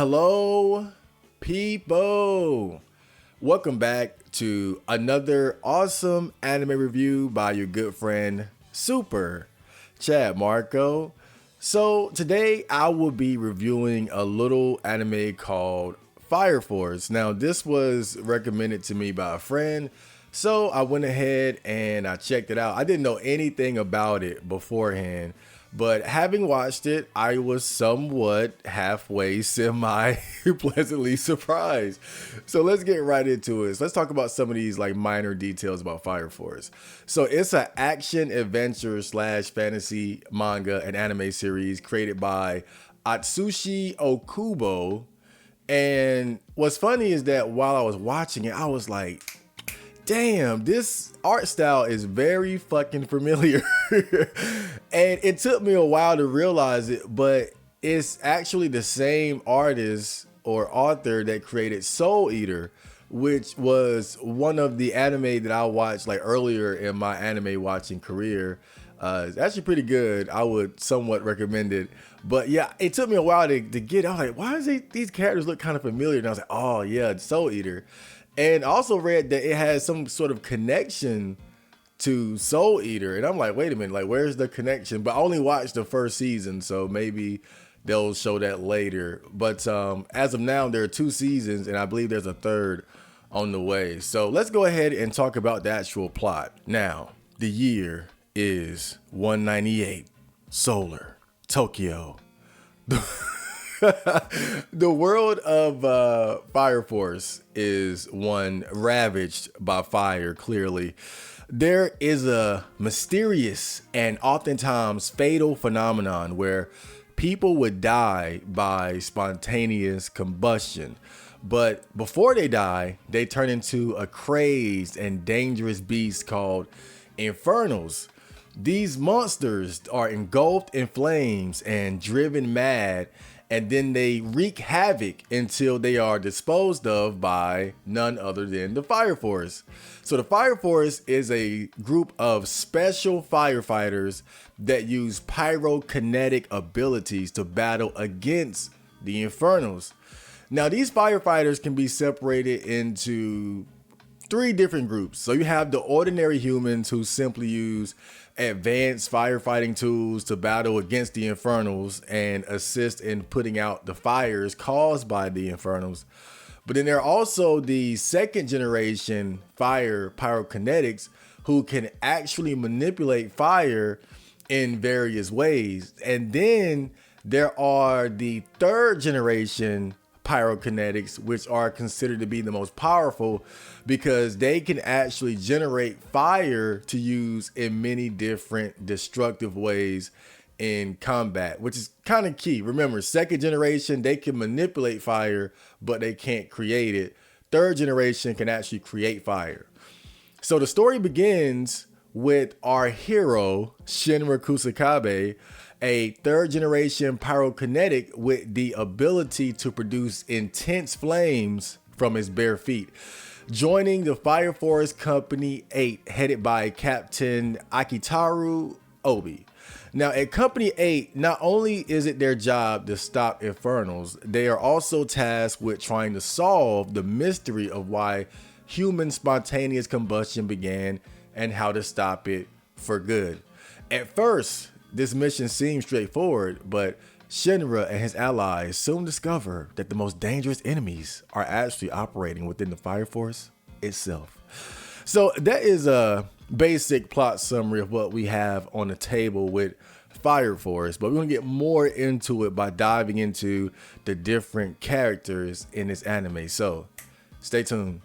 Hello, people. Welcome back to another awesome anime review by your good friend, Super Chad Marco. So today I will be reviewing a little anime called Fire Force. Now this was recommended to me by a friend, so I went ahead and I checked it out. I didn't know anything about it beforehand, but having watched it, I was somewhat halfway semi pleasantly surprised. So let's get right into it. So let's talk about some of these like minor details about Fire Force. So it's an action adventure slash fantasy manga and anime series created by Atsushi Okubo. And what's funny is that while I was watching it, I was like, damn, this art style is very fucking familiar. And it took me a while to realize it, but it's actually the same artist or author that created Soul Eater, which was one of the anime that I watched like earlier in my anime watching career. It's actually pretty good. I would somewhat recommend it. But yeah, it took me a while to get. I was like, why does these characters look kind of familiar? And I was like, oh yeah, it's Soul Eater. And I also read that it has some sort of connection to Soul Eater. And I'm like, wait a minute, like where's the connection? But I only watched the first season, so maybe they'll show that later. But as of now, there are 2 seasons, and I believe there's a third on the way. So let's go ahead and talk about the actual plot. Now, the year is 198, Solar, Tokyo. The world of Fire Force is one ravaged by fire, clearly. There is a mysterious and oftentimes fatal phenomenon where people would die by spontaneous combustion. But before they die, they turn into a crazed and dangerous beast called Infernals. These monsters are engulfed in flames and driven mad, and then they wreak havoc until they are disposed of by none other than the Fire Force. So the Fire Force is a group of special firefighters that use pyrokinetic abilities to battle against the Infernals. Now these firefighters can be separated into 3 different groups. So you have the ordinary humans who simply use advanced firefighting tools to battle against the Infernals and assist in putting out the fires caused by the Infernals. But then there are also the second generation fire pyrokinetics who can actually manipulate fire in various ways. And then there are the third generation pyrokinetics, which are considered to be the most powerful because they can actually generate fire to use in many different destructive ways in combat, which is kind of key. Remember, second generation, they can manipulate fire, but they can't create it. Third generation can actually create fire. So the story begins with our hero, Shinra Kusakabe, a third generation pyrokinetic with the ability to produce intense flames from his bare feet, joining the Fire Force Company 8 headed by Captain Akitaru Obi. Now at Company 8, not only is it their job to stop Infernals, they are also tasked with trying to solve the mystery of why human spontaneous combustion began and how to stop it for good. At first, this mission seems straightforward, but Shinra and his allies soon discover that the most dangerous enemies are actually operating within the Fire Force itself. So that is a basic plot summary of what we have on the table with Fire Force, but we're gonna get more into it by diving into the different characters in this anime. So stay tuned.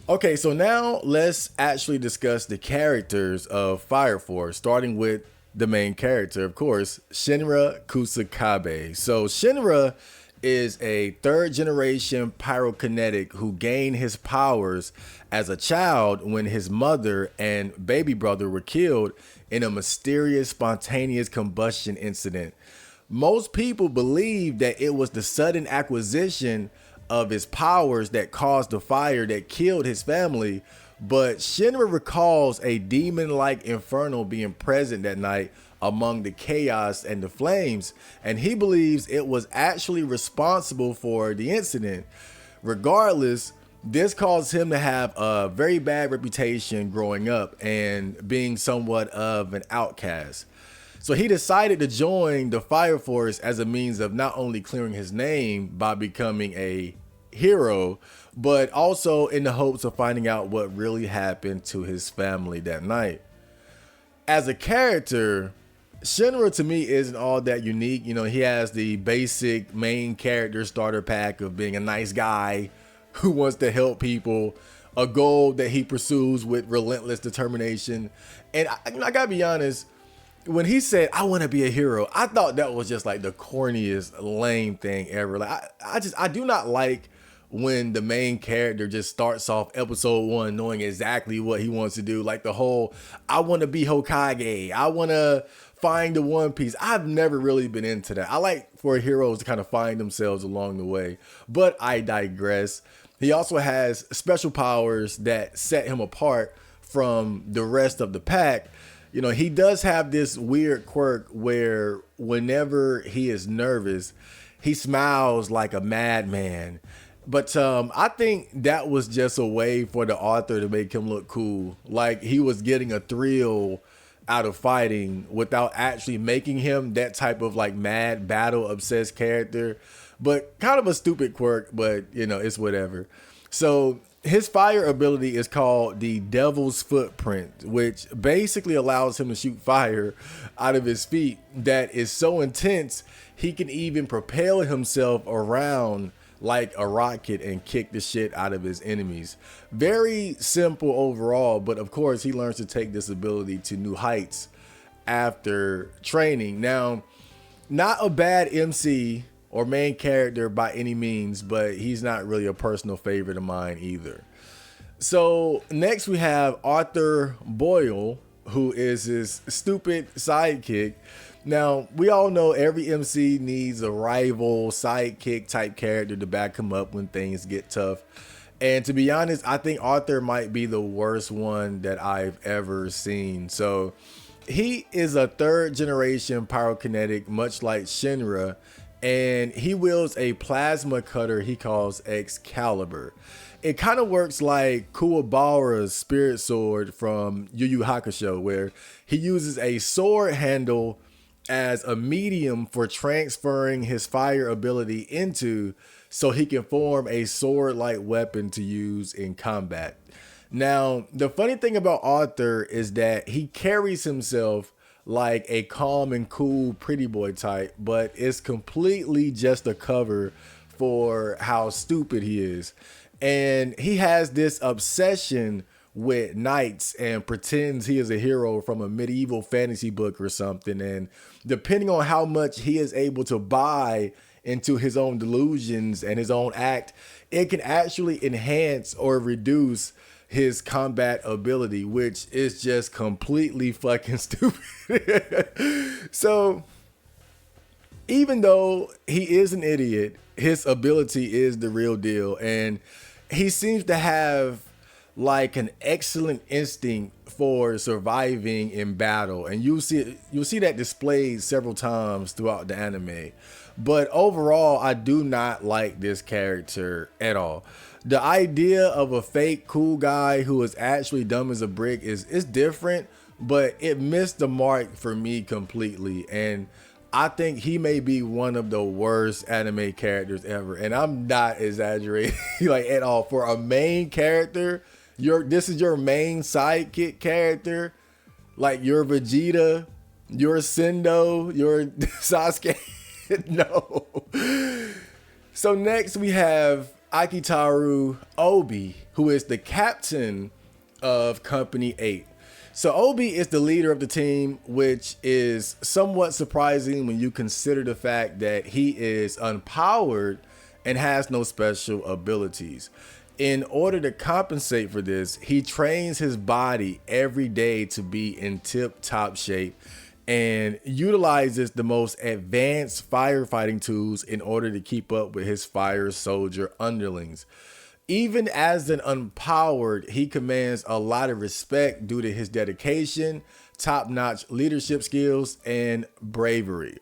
Okay, so now let's actually discuss the characters of Fire Force, starting with the main character, of course, Shinra Kusakabe. So Shinra is a third generation pyrokinetic who gained his powers as a child when his mother and baby brother were killed in a mysterious spontaneous combustion incident. Most people believe that it was the sudden acquisition of his powers that caused the fire that killed his family, but Shinra recalls a demon-like infernal being present that night among the chaos and the flames, and he believes it was actually responsible for the incident. Regardless, this caused him to have a very bad reputation growing up and being somewhat of an outcast. So he decided to join the Fire Force as a means of not only clearing his name by becoming a hero, but also in the hopes of finding out what really happened to his family that night. As a character, Shinra to me isn't all that unique. You know, he has the basic main character starter pack of being a nice guy who wants to help people, a goal that he pursues with relentless determination. And I gotta be honest, when he said, "I want to be a hero," I thought that was just like the corniest, lame thing ever. Like I do not like when the main character just starts off episode 1 knowing exactly what he wants to do. Like the whole, "I want to be Hokage. I want to find the One Piece." I've never really been into that. I like for heroes to kind of find themselves along the way, but I digress. He also has special powers that set him apart from the rest of the pack. You know, he does have this weird quirk where whenever he is nervous, he smiles like a madman. But I think that was just a way for the author to make him look cool. Like he was getting a thrill out of fighting without actually making him that type of like mad battle obsessed character. But kind of a stupid quirk, but you know, it's whatever. So his fire ability is called the Devil's Footprint, which basically allows him to shoot fire out of his feet that is so intense he can even propel himself around like a rocket and kick the shit out of his enemies. Very simple overall, but of course he learns to take this ability to new heights after training. Now, not a bad MC or main character by any means, but he's not really a personal favorite of mine either. So next we have Arthur Boyle, who is his stupid sidekick. Now, we all know every MC needs a rival sidekick type character to back him up when things get tough. And to be honest, I think Arthur might be the worst one that I've ever seen. So he is a third generation pyrokinetic, much like Shinra, and he wields a plasma cutter he calls Excalibur. It kind of works like Kuwabara's spirit sword from Yu Yu Hakusho, where he uses a sword handle as a medium for transferring his fire ability into, so he can form a sword-like weapon to use in combat. Now, the funny thing about Arthur is that he carries himself like a calm and cool pretty boy type, but it's completely just a cover for how stupid he is. And he has this obsession with knights and pretends he is a hero from a medieval fantasy book or something. And depending on how much he is able to buy into his own delusions and his own act, it can actually enhance or reduce his combat ability, which is just completely fucking stupid. So even though he is an idiot, his ability is the real deal. And he seems to have like an excellent instinct for surviving in battle, and you'll see that displayed several times throughout the anime. But overall, I do not like this character at all. The idea of a fake cool guy who is actually dumb as a brick is different, but it missed the mark for me completely. And I think he may be one of the worst anime characters ever, and I'm not exaggerating like at all. For a main character, this is your main sidekick character, like your Vegeta, your Sendo, your Sasuke. No. So next we have Akitaru Obi, who is the captain of Company 8. So Obi is the leader of the team, which is somewhat surprising when you consider the fact that he is unpowered and has no special abilities. In order to compensate for this, he trains his body every day to be in tip-top shape and utilizes the most advanced firefighting tools in order to keep up with his fire soldier underlings. Even as an unpowered, he commands a lot of respect due to his dedication, top-notch leadership skills and bravery.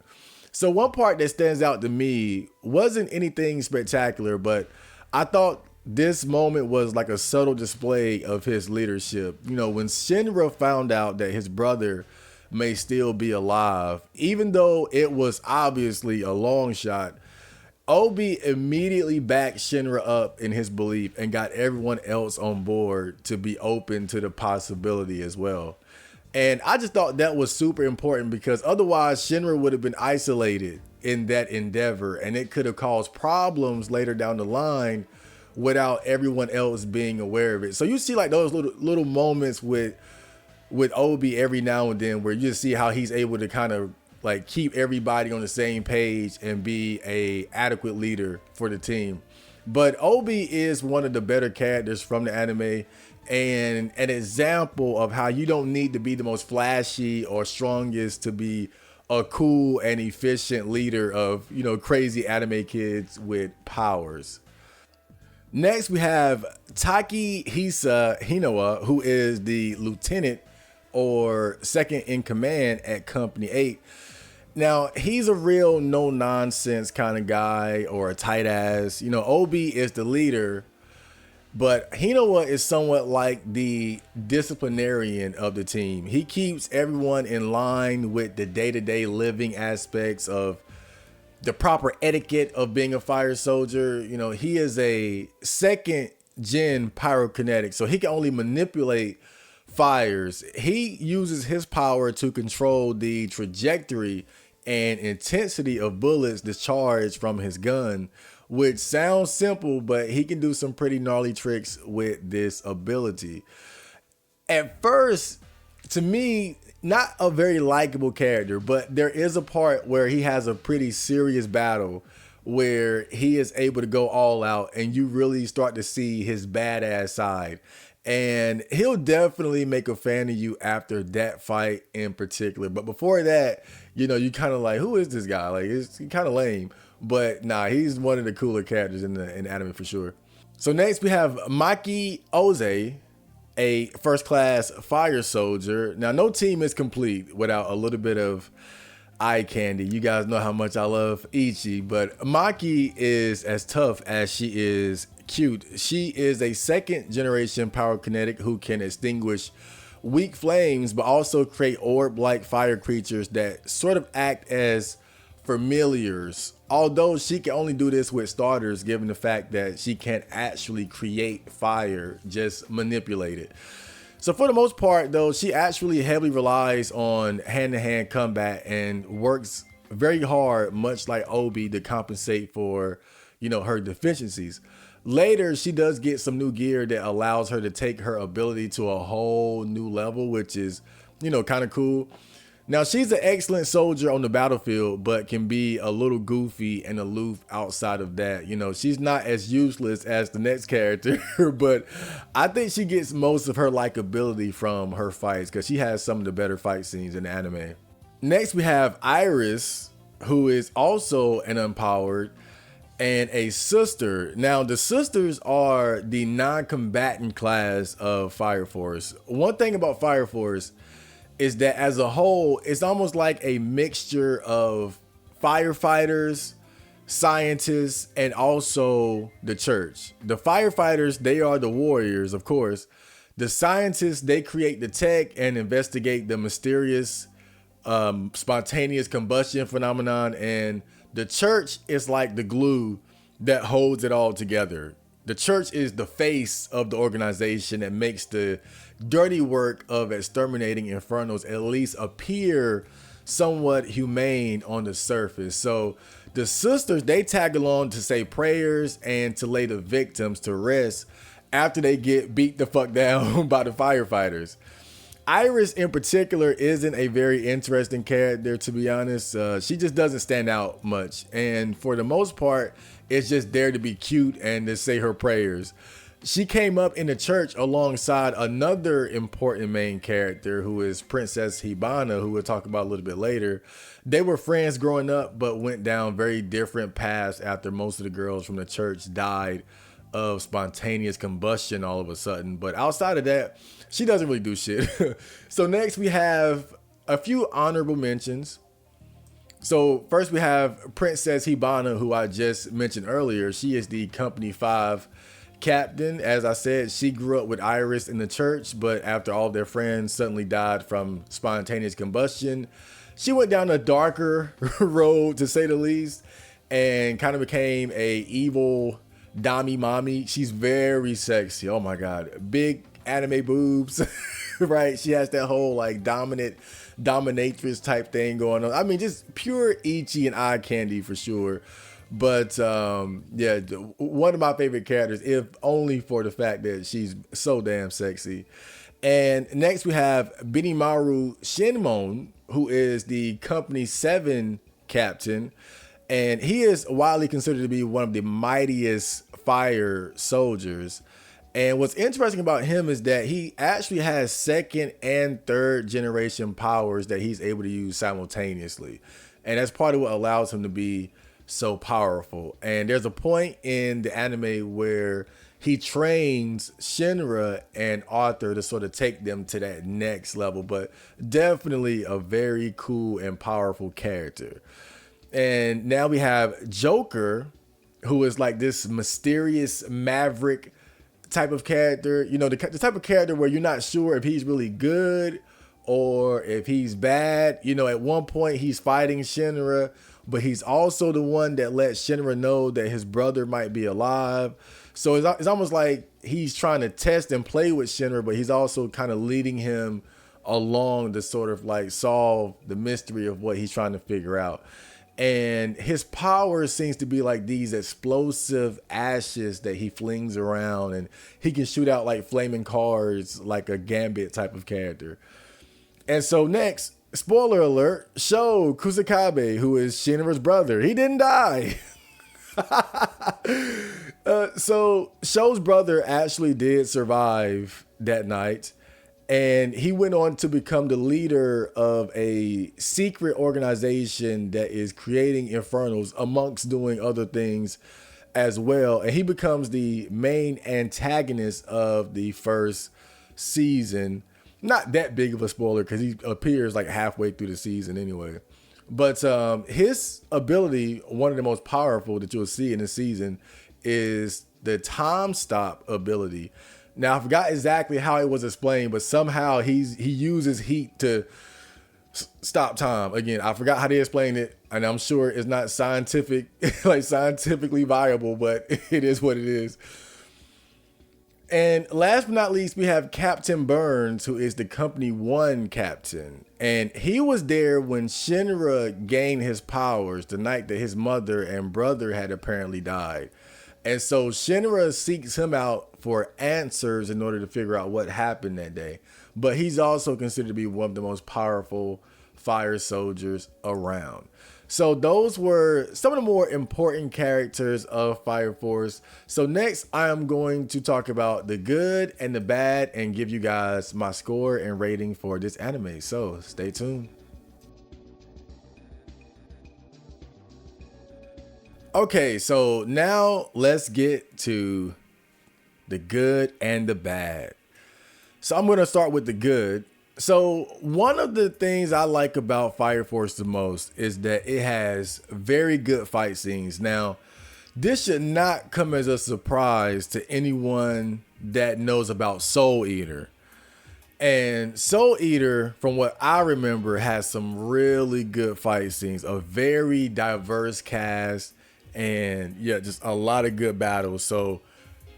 So one part that stands out to me wasn't anything spectacular, but I thought this moment was like a subtle display of his leadership. You know, when Shinra found out that his brother may still be alive, even though it was obviously a long shot, Obi immediately backed Shinra up in his belief and got everyone else on board to be open to the possibility as well. And I just thought that was super important because otherwise Shinra would have been isolated in that endeavor and it could have caused problems later down the line without everyone else being aware of it. So you see like those little moments with Obi every now and then where you just see how he's able to kind of like keep everybody on the same page and be a adequate leader for the team. But Obi is one of the better characters from the anime and an example of how you don't need to be the most flashy or strongest to be a cool and efficient leader of, you know, crazy anime kids with powers. Next, we have Takehisa Hinoa, who is the lieutenant or second in command at Company 8. Now, he's a real no-nonsense kind of guy or a tight ass. You know, Obi is the leader, but Hinoa is somewhat like the disciplinarian of the team. He keeps everyone in line with the day-to-day living aspects of the proper etiquette of being a fire soldier. You know, he is a second gen pyrokinetic, so he can only manipulate fires. He uses his power to control the trajectory and intensity of bullets discharged from his gun, which sounds simple, but he can do some pretty gnarly tricks with this ability. At first, to me, not a very likable character, but there is a part where he has a pretty serious battle where he is able to go all out and you really start to see his badass side. And he'll definitely make a fan of you after that fight in particular. But before that, you know, you kind of like, who is this guy? Like, it's kind of lame. But nah, he's one of the cooler characters in the anime for sure. So next we have Maki Oze, a first class fire soldier. Now, no team is complete without a little bit of eye candy. You guys know how much I love Ichi, but Maki is as tough as she is cute. She is a second generation pyrokinetic who can extinguish weak flames, but also create orb-like fire creatures that sort of act as familiars. Although she can only do this with starters, given the fact that she can't actually create fire, just manipulate it. So for the most part, though, she actually heavily relies on hand-to-hand combat and works very hard, much like Obi, to compensate for, you know, her deficiencies. Later, she does get some new gear that allows her to take her ability to a whole new level, which is, you know, kind of cool. Now, she's an excellent soldier on the battlefield, but can be a little goofy and aloof outside of that. You know, she's not as useless as the next character, but I think she gets most of her likability from her fights because she has some of the better fight scenes in the anime. Next, we have Iris, who is also an empowered and a sister. Now, the sisters are the non-combatant class of Fire Force. One thing about Fire Force is that as a whole, it's almost like a mixture of firefighters, scientists, and also the church. The firefighters, they are the warriors, of course. The scientists, they create the tech and investigate the mysterious spontaneous combustion phenomenon. And the church is like the glue that holds it all together. The church is the face of the organization that makes the dirty work of exterminating infernos at least appear somewhat humane on the surface. So the sisters, they tag along to say prayers and to lay the victims to rest after they get beat the fuck down by the firefighters. Iris in particular isn't a very interesting character, to be honest. She just doesn't stand out much. And for the most part, it's just there to be cute and to say her prayers. She came up in the church alongside another important main character who is Princess Hibana, who we'll talk about a little bit later. They were friends growing up, but went down very different paths after most of the girls from the church died of spontaneous combustion all of a sudden. But outside of that, she doesn't really do shit. So next we have a few honorable mentions. So first we have Princess Hibana, who I just mentioned earlier. She is the Company 5 captain. As I said, she grew up with Iris in the church, but after all their friends suddenly died from spontaneous combustion, she went down a darker road, to say the least, and kind of became a evil Dami mommy. She's very sexy. Oh my God. Big anime boobs, right? She has that whole like dominatrix type thing going on. I mean, just pure Ichi and eye candy for sure. But yeah, one of my favorite characters, if only for the fact that she's so damn sexy. And next we have Benimaru Shinmon, who is the Company 7 captain. And he is widely considered to be one of the mightiest fire soldiers. And what's interesting about him is that he actually has second and third generation powers that he's able to use simultaneously. And that's part of what allows him to be so powerful. And there's a point in the anime where he trains Shinra and Arthur to sort of take them to that next level, but definitely a very cool and powerful character. And now we have Joker, who is like this mysterious maverick type of character, you know, the type of character where you're not sure if he's really good or if he's bad. You know, at one point he's fighting Shinra, but he's also the one that lets Shinra know that his brother might be alive. So it's almost like he's trying to test and play with Shinra, but he's also kind of leading him along to sort of like solve the mystery of what he's trying to figure out. And his power seems to be like these explosive ashes that he flings around, and he can shoot out like flaming cars like a Gambit type of character. And so next, spoiler alert, Sho Kusakabe, who is Shinra's brother, he didn't die. So Sho's brother actually did survive that night, and he went on to become the leader of a secret organization that is creating infernals amongst doing other things as well. And he becomes the main antagonist of the first season. Not that big of a spoiler because he appears like halfway through the season anyway. But his ability, one of the most powerful that you'll see in the season, is the time stop ability. Now, I forgot exactly how it was explained, but somehow he uses heat to stop time. Again, I forgot how they explained it, and I'm sure it's not scientific, like scientifically viable, but it is what it is. And last but not least, we have Captain Burns, who is the Company 1 captain. And he was there when Shinra gained his powers the night that his mother and brother had apparently died. And so Shinra seeks him out for answers in order to figure out what happened that day. But he's also considered to be one of the most powerful fire soldiers around. So those were some of the more important characters of Fire Force. So next, I am going to talk about the good and the bad and give you guys my score and rating for this anime. So stay tuned. Okay, so now let's get to the good and the bad. So I'm going to start with the good. So one of the things I like about Fire Force the most is that it has very good fight scenes. Now, this should not come as a surprise to anyone that knows about Soul Eater. And Soul Eater, from what I remember, has some really good fight scenes, a very diverse cast, and yeah, just a lot of good battles. So,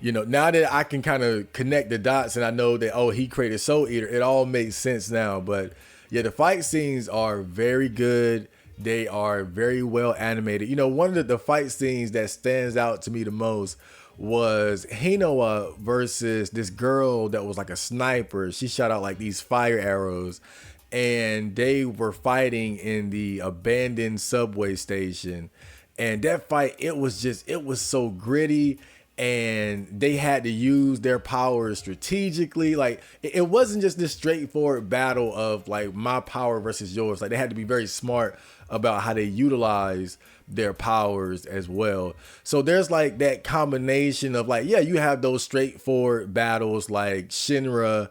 you know, now that I can kind of connect the dots and I know that, oh, he created Soul Eater, it all makes sense now. But yeah, the fight scenes are very good. They are very well animated. You know, one of the fight scenes that stands out to me the most was Hinoa versus this girl that was like a sniper. She shot out like these fire arrows, and they were fighting in the abandoned subway station. And that fight, it was so gritty, and they had to use their powers strategically. Like, it wasn't just this straightforward battle of like my power versus yours. Like, they had to be very smart about how they utilize their powers as well. So there's like that combination of like, yeah, you have those straightforward battles like Shinra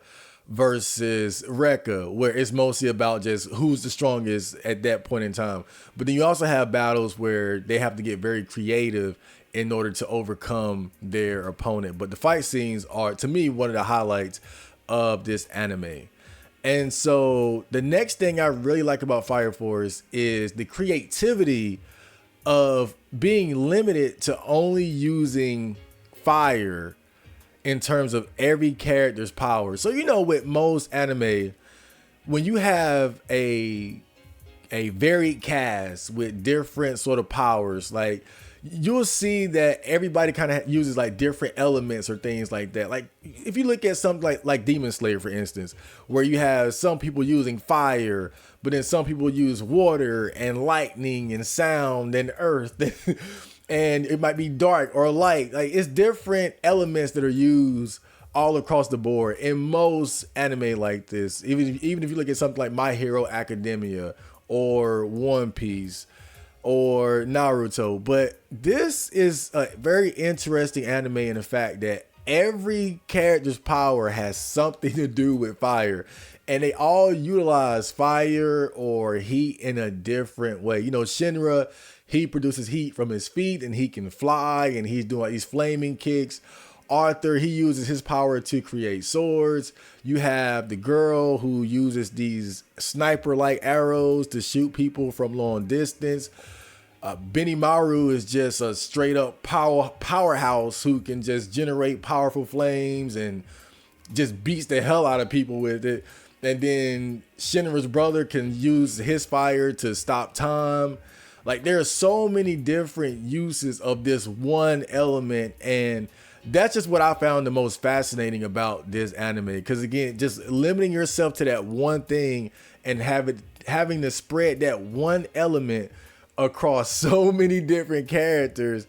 versus Rekka, where it's mostly about just who's the strongest at that point in time. But then you also have battles where they have to get very creative in order to overcome their opponent. But the fight scenes are, to me, one of the highlights of this anime. And so the next thing I really like about Fire Force is the creativity of being limited to only using fire in terms of every character's power. So, you know, with most anime, when you have a varied cast with different sort of powers, like you'll see that everybody kind of uses like different elements or things like that. Like if you look at something like Demon Slayer, for instance, where you have some people using fire, but then some people use water and lightning and sound and earth. And it might be dark or light. Like it's different elements that are used all across the board in most anime like this. Even if you look at something like My Hero Academia or One Piece or Naruto. But this is a very interesting anime in the fact that every character's power has something to do with fire. And they all utilize fire or heat in a different way. You know, Shinra, he produces heat from his feet and he can fly and he's doing like these flaming kicks. Arthur, he uses his power to create swords. You have the girl who uses these sniper-like arrows to shoot people from long distance. Benimaru is just a straight-up powerhouse who can just generate powerful flames and just beats the hell out of people with it. And then Shinra's brother can use his fire to stop time. Like there are so many different uses of this one element, and that's just what I found the most fascinating about this anime. Because again, just limiting yourself to that one thing and having to spread that one element across so many different characters,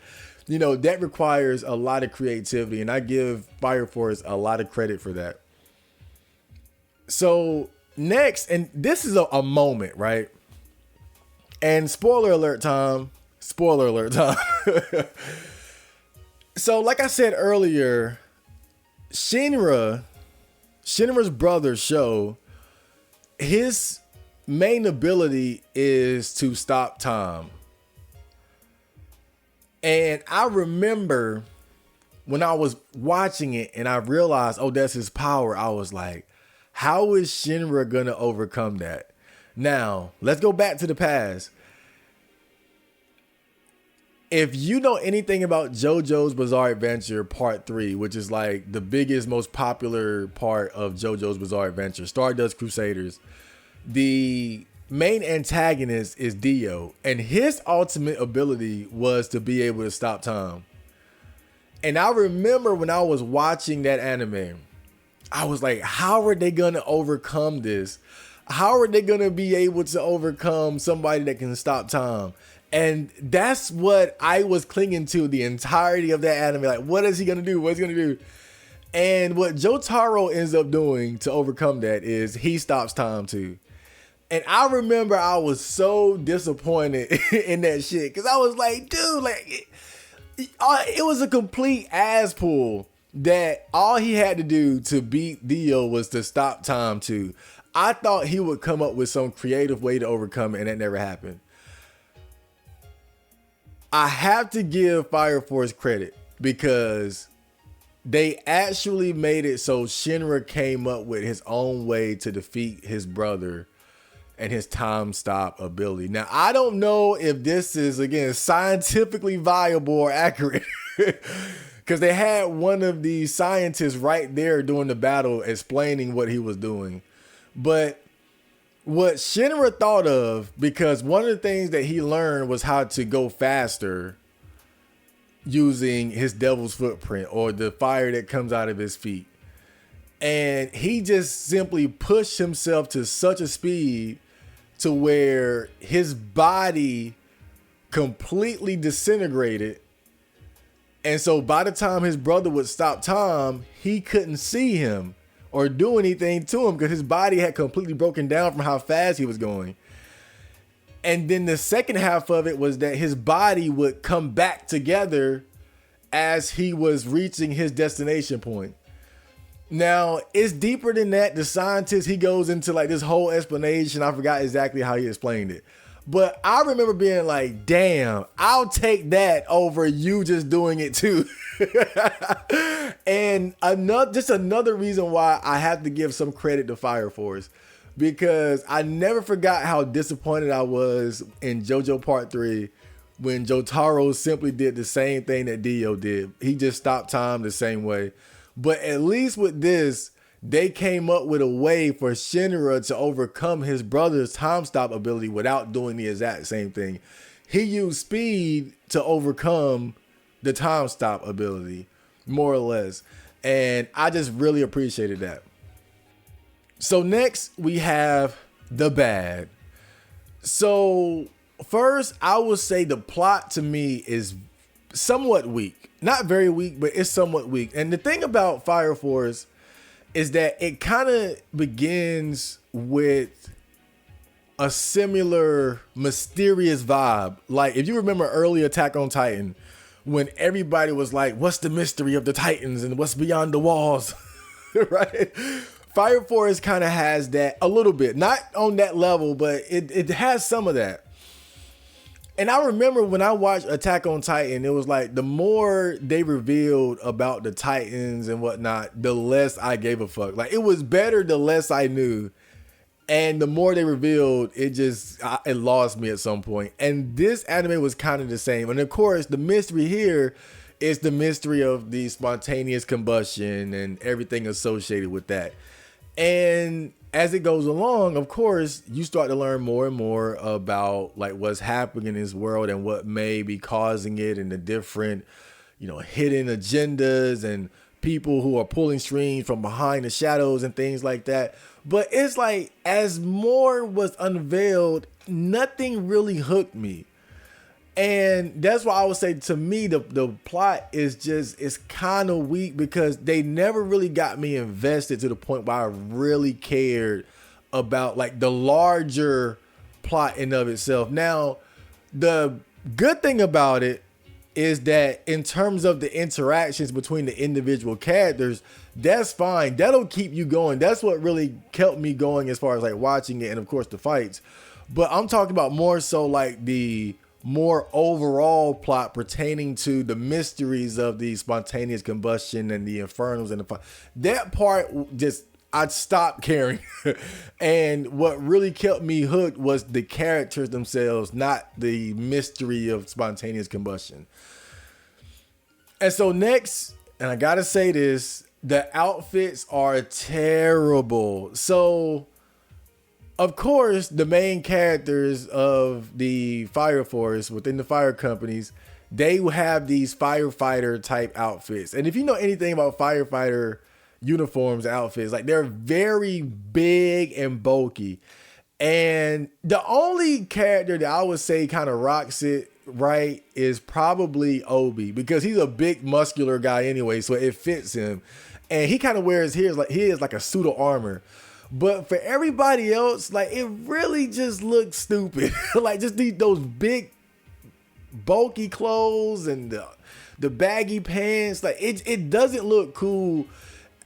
you know, that requires a lot of creativity, and I give Fire Force a lot of credit for that. So next, and this is a moment, right? And spoiler alert time. So like I said earlier, Shinra's brother Sho, his main ability is to stop time. And I remember when I was watching it and I realized, oh, that's his power. I was like, how is Shinra gonna overcome that? Now, let's go back to the past. If you know anything about JoJo's Bizarre Adventure Part 3, which is like the biggest, most popular part of JoJo's Bizarre Adventure, Stardust Crusaders, the main antagonist is Dio, and his ultimate ability was to be able to stop time. And I remember when I was watching that anime, I was like, how are they gonna overcome this? How are they gonna be able to overcome somebody that can stop time? And that's what I was clinging to the entirety of that anime. Like, what is he gonna do? What's he gonna do? And what Jotaro ends up doing to overcome that is he stops time too. And I remember I was so disappointed in that shit, because I was like, dude, like it was a complete ass pull that all he had to do to beat Dio was to stop time too. I thought he would come up with some creative way to overcome it, and that never happened. I have to give Fire Force credit because they actually made it so Shinra came up with his own way to defeat his brother and his time stop ability. Now, I don't know if this is, again, scientifically viable or accurate, because they had one of the scientists right there during the battle explaining what he was doing. But what Shinra thought of, because one of the things that he learned was how to go faster using his devil's footprint or the fire that comes out of his feet. And he just simply pushed himself to such a speed to where his body completely disintegrated. And so by the time his brother would stop time, he couldn't see him or do anything to him because his body had completely broken down from how fast he was going. And then the second half of it was that his body would come back together as he was reaching his destination point. Now, it's deeper than that. The scientist, he goes into like this whole explanation. I forgot exactly how he explained it. But I remember being like, damn, I'll take that over you just doing it too. And another reason why I have to give some credit to Fire Force, because I never forgot how disappointed I was in JoJo Part 3 when Jotaro simply did the same thing that Dio did. He just stopped time the same way. But at least with this, they came up with a way for Shinra to overcome his brother's time stop ability without doing the exact same thing. He used speed to overcome the time stop ability, more or less. And I just really appreciated that. So next we have the bad. So first, I would say the plot to me is somewhat weak. Not very weak, but it's somewhat weak. And the thing about Fire Force is that it kind of begins with a similar mysterious vibe. Like if you remember early Attack on Titan, when everybody was like, what's the mystery of the Titans and what's beyond the walls, right? Fire Force kind of has that a little bit, not on that level, but it has some of that. And I remember when I watched Attack on Titan, it was like the more they revealed about the Titans and whatnot, the less I gave a fuck. Like it was better the less I knew. And the more they revealed, it lost me at some point. And this anime was kind of the same. And of course, the mystery here is the mystery of the spontaneous combustion and everything associated with that. And as it goes along, of course, you start to learn more and more about like what's happening in this world and what may be causing it and the different, hidden agendas and people who are pulling strings from behind the shadows and things like that. But it's like as more was unveiled, nothing really hooked me. And that's why I would say to me, the plot is kind of weak because they never really got me invested to the point where I really cared about like the larger plot in of itself. Now, the good thing about it is that in terms of the interactions between the individual characters, that's fine. That'll keep you going. That's what really kept me going as far as like watching it and of course the fights. But I'm talking about more so like the more overall plot pertaining to the mysteries of the spontaneous combustion and the infernals and the fire. That part I stopped caring. And what really kept me hooked was the characters themselves, not the mystery of spontaneous combustion. And so next, and I gotta say this, the outfits are terrible. So of course, the main characters of the Fire Force within the fire companies, they have these firefighter type outfits. And if you know anything about firefighter uniforms, outfits, like they're very big and bulky. And the only character that I would say kind of rocks it right is probably Obi, because he's a big muscular guy anyway, so it fits him. And he kind of wears his like a suit of armor. But for everybody else, like it really just looks stupid. Like just those big bulky clothes and the baggy pants, like it doesn't look cool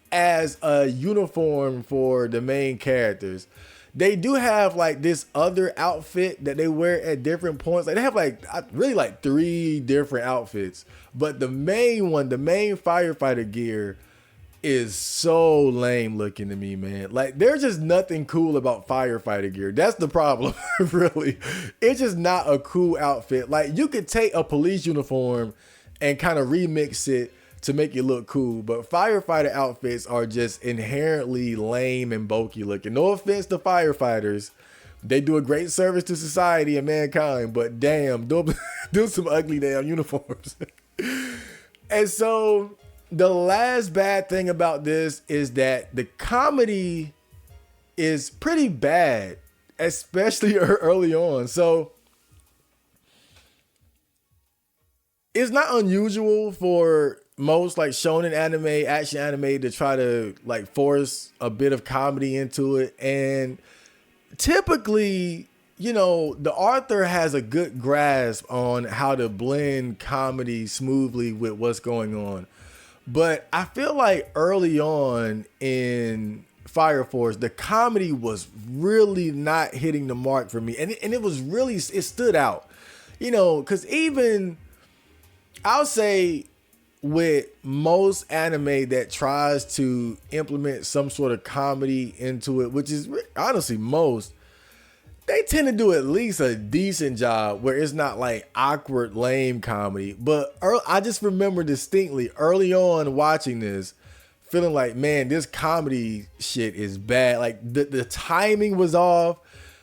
as a uniform for the main characters. They do have like this other outfit that they wear at different points. Like they have like 3 different outfits, but the main firefighter gear is so lame looking to me, man. Like there's just nothing cool about firefighter gear. That's the problem. Really, it's just not a cool outfit. Like you could take a police uniform and kind of remix it to make it look cool, but firefighter outfits are just inherently lame and bulky looking. No offense to firefighters, they do a great service to society and mankind, but damn, do some ugly damn uniforms. And so the last bad thing about this is that the comedy is pretty bad, especially early on. So it's not unusual for most like shonen anime, action anime to try to like force a bit of comedy into it. And typically the author has a good grasp on how to blend comedy smoothly with what's going on. But I feel like early on in Fire Force, the comedy was really not hitting the mark for me. And it was really, it stood out, because even I'll say with most anime that tries to implement some sort of comedy into it, which is honestly most, they tend to do at least a decent job where it's not like awkward, lame comedy. But I just remember distinctly early on watching this, feeling like, man, this comedy shit is bad. Like the timing was off.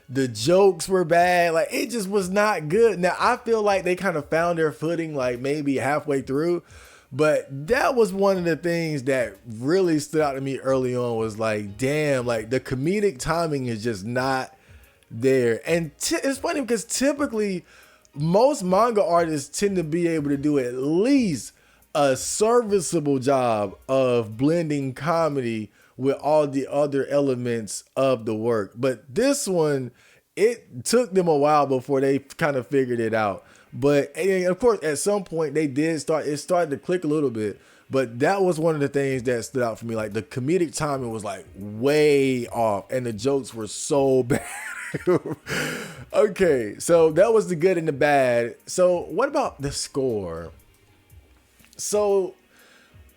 The jokes were bad. Like it just was not good. Now I feel like they kind of found their footing like maybe halfway through. But that was one of the things that really stood out to me early on was like, damn, like the comedic timing is just not there. And it's funny because typically most manga artists tend to be able to do at least a serviceable job of blending comedy with all the other elements of the work. But this one, it took them a while before they kind of figured it out. But and of course, at some point they did it started to click a little bit. But that was one of the things that stood out for me. Like the comedic timing was like way off and the jokes were so bad. Okay, so that was the good and the bad. So what about the score? So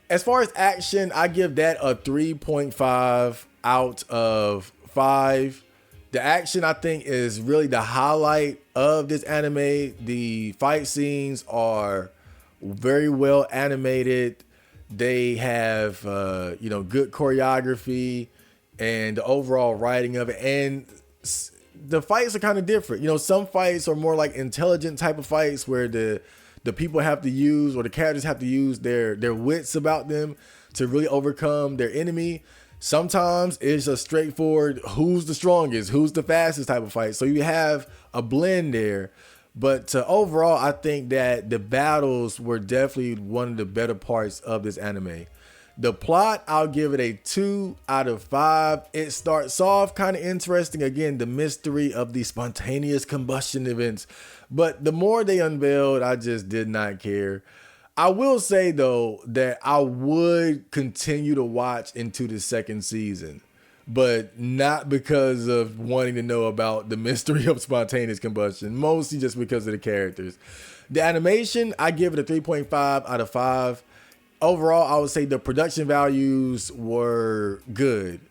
as far as action, I give that a 3.5 out of 5. The action, I think, is really the highlight of this anime. The fight scenes are very well animated. They have, good choreography and the overall writing of it. And the fights are kind of different. Some fights are more like intelligent type of fights where the people have to use, or the characters have to use their wits about them to really overcome their enemy. Sometimes it's a straightforward who's the strongest, who's the fastest type of fight. So you have a blend there. But overall, I think that the battles were definitely one of the better parts of this anime. The plot, I'll give it a 2 out of 5. It starts off kind of interesting. Again, the mystery of the spontaneous combustion events. But the more they unveiled, I just did not care. I will say, though, that I would continue to watch into the second season, but not because of wanting to know about the mystery of spontaneous combustion, mostly just because of the characters. The animation, I give it a 3.5 out of 5. Overall, I would say the production values were good.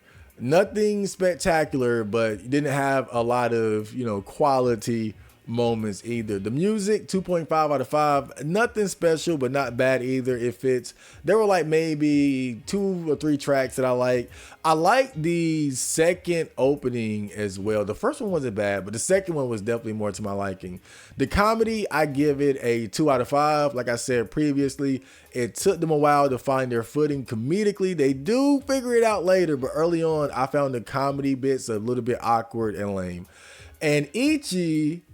Nothing spectacular, but didn't have a lot of, quality moments either. The music, 2.5 out of 5. Nothing special, but not bad either. It fits. There were like maybe 2 or 3 tracks that I like. I like the second opening as well. The first one wasn't bad, but the second one was definitely more to my liking. The comedy, I give it a 2 out of 5. Like I said previously, it took them a while to find their footing comedically. They do figure it out later, but early on, I found the comedy bits a little bit awkward and lame. And Ichi,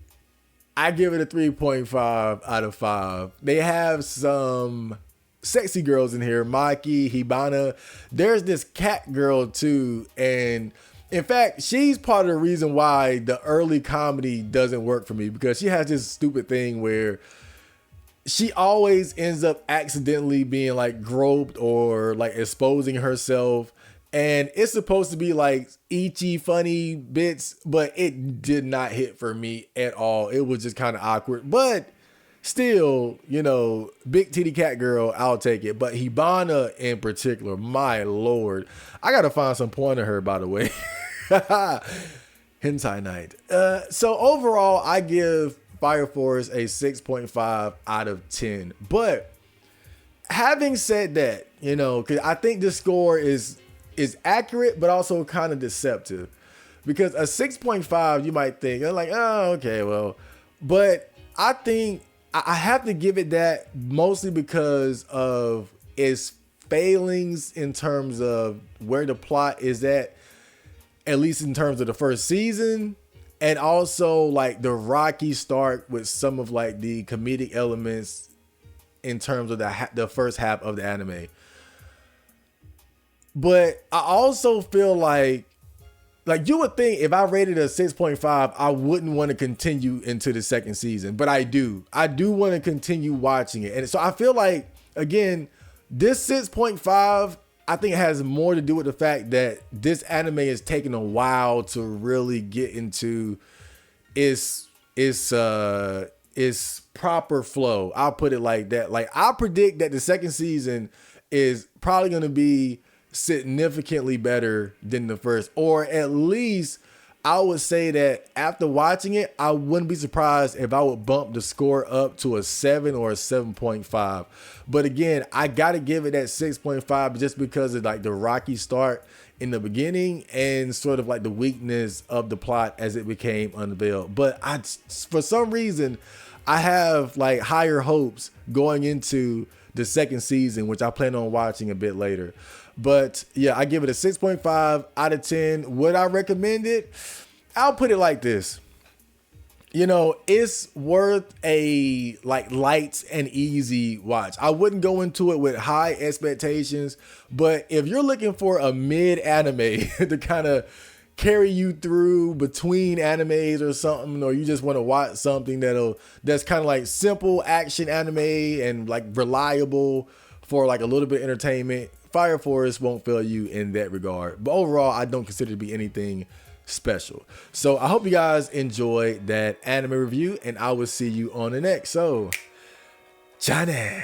I give it a 3.5 out of 5. They have some sexy girls in here. Maki, Hibana. There's this cat girl too. And in fact, she's part of the reason why the early comedy doesn't work for me, because she has this stupid thing where she always ends up accidentally being like groped or like exposing herself. And it's supposed to be like Ichi funny bits, but it did not hit for me at all. It was just kind of awkward, but still, big titty cat girl, I'll take it. But Hibana in particular, my Lord, I got to find some porn of her, by the way. Hentai night. So overall, I give Fire Force a 6.5 out of 10. But having said that, because I think the score is accurate, but also kind of deceptive, because a 6.5, you might think like, oh, okay, well, but I think I have to give it that mostly because of its failings in terms of where the plot is at least in terms of the first season, and also like the rocky start with some of like the comedic elements in terms of the first half of the anime. But I also feel like like you would think if I rated a 6.5, I wouldn't want to continue into the second season, but I do. I do want to continue watching it. And so I feel like, again, this 6.5, I think it has more to do with the fact that this anime is taking a while to really get into its proper flow. I'll put it like that. Like, I predict that the second season is probably going to be significantly better than the first, or at least I would say that after watching it, I wouldn't be surprised if I would bump the score up to a 7 or a 7.5. But again, I got to give it that 6.5 just because of like the rocky start in the beginning and sort of like the weakness of the plot as it became unveiled. But for some reason, I have like higher hopes going into the second season, which I plan on watching a bit later. But yeah, I give it a 6.5 out of 10. Would I recommend it? I'll put it like this. You know, it's worth a like light and easy watch. I wouldn't go into it with high expectations, but if you're looking for a mid anime to kind of carry you through between animes or something, or you just want to watch something that's kind of like simple action anime and like reliable for like a little bit of entertainment, Fire Force won't fail you in that regard. But overall, I don't consider it to be anything special. So I hope you guys enjoyed that anime review, and I will see you on the next. So, Johnny.